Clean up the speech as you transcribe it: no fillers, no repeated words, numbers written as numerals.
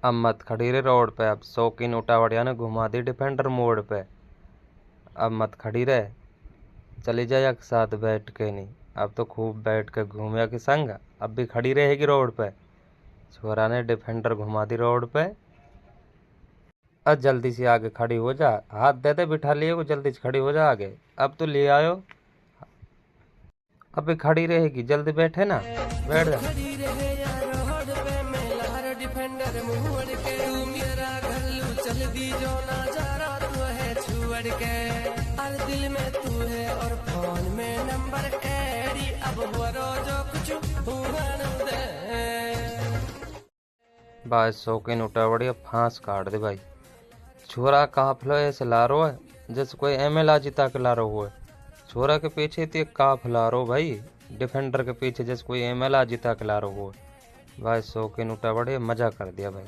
अब मत खड़ी रे रोड पे, अब शौकीन उठावड़िया ने घुमा दी डिफेंडर मोड़ पे। अब मत खड़ी रहे, चली जाए एक साथ बैठ के नहीं, अब तो खूब बैठ के घूमिया के संग। अब भी खड़ी रहेगी रोड पे। छोरा ने डिफेंडर घुमा दी रोड पे। अब जल्दी से आगे खड़ी हो जा, हाथ दे दे बिठा लिए को, जल्दी से खड़ी हो जा आगे। अब तो ले आयो, अब भी खड़ी रहेगी, जल्दी बैठे ना, बैठ जा। डिफेंडर मुहर के मेरा घल्लू चल दी जो नजारा तू है छुअर के, हर दिल में तू है और फोन में नंबर एडी, अब वरो जो कुछ हुआ दे। भाई शौकीन उठावड़ी फांस काट दे भाई। छोरा काफिला ऐसे ला रो है जैसे कोई एमएलए जीता के ला रो हुआ है। छोरा के पीछे तो काफिला रो भाई, डिफेंडर के पीछे जैसे कोई एमएलए जीता के ला रो हुआ है। भाई शौकीन उठावड़ी मजा कर दिया भाई।